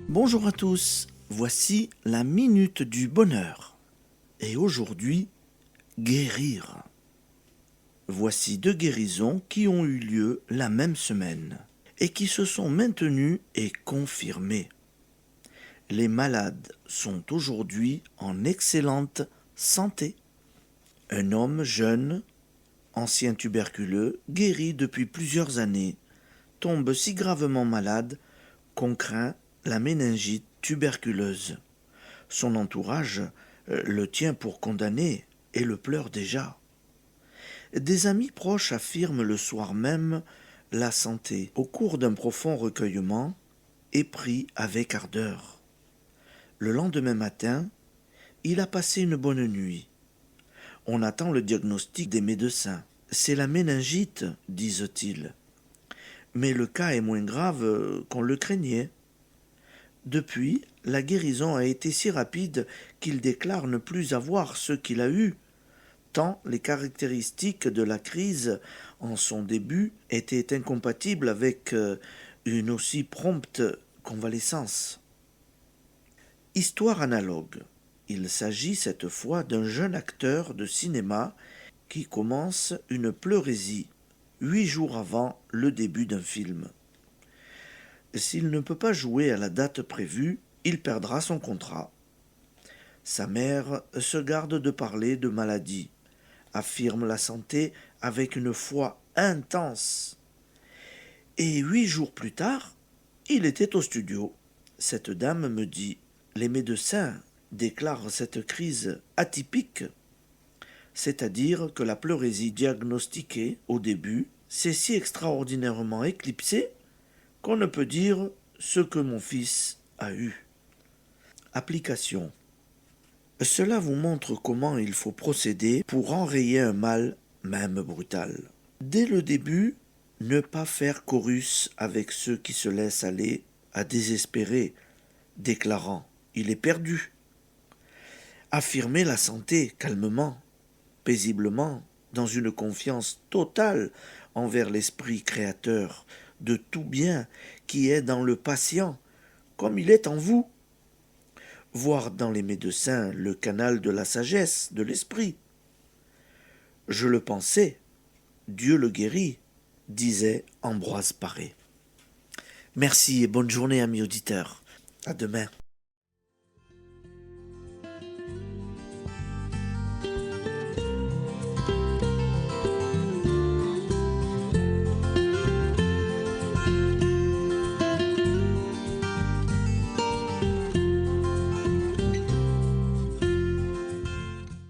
Bonjour à tous, voici la minute du bonheur. Et aujourd'hui, guérir. Voici 2 guérisons qui ont eu lieu la même semaine et qui se sont maintenues et confirmées. Les malades sont aujourd'hui en excellente santé. Un homme jeune, ancien tuberculeux, guéri depuis plusieurs années, tombe si gravement malade qu'on craint la méningite tuberculeuse. Son entourage le tient pour condamné et le pleure déjà. Des amis proches affirment le soir même la santé au cours d'un profond recueillement et pris avec ardeur. Le lendemain matin, il a passé une bonne nuit. On attend le diagnostic des médecins. C'est la méningite, disent-ils. Mais le cas est moins grave qu'on le craignait. Depuis, la guérison a été si rapide qu'il déclare ne plus avoir ce qu'il a eu, tant les caractéristiques de la crise en son début étaient incompatibles avec une aussi prompte convalescence. Histoire analogue. Il s'agit cette fois d'un jeune acteur de cinéma qui commence une pleurésie 8 jours avant le début d'un film. S'il ne peut pas jouer à la date prévue, il perdra son contrat. Sa mère se garde de parler de maladie, affirme la santé avec une foi intense. Et 8 jours plus tard, il était au studio. Cette dame me dit « Les médecins déclarent cette crise atypique », c'est-à-dire que la pleurésie diagnostiquée au début s'est si extraordinairement éclipsée qu'on ne peut dire ce que mon fils a eu. Application. Cela vous montre comment il faut procéder pour enrayer un mal, même brutal. Dès le début, ne pas faire chorus avec ceux qui se laissent aller à désespérer, déclarant « il est perdu ». Affirmer la santé calmement, paisiblement, dans une confiance totale envers l'esprit créateur de tout bien qui est dans le patient, comme il est en vous. Voir dans les médecins le canal de la sagesse, de l'esprit. Je le pensais, Dieu le guérit, disait Ambroise Paré. Merci et bonne journée, amis auditeurs. À demain.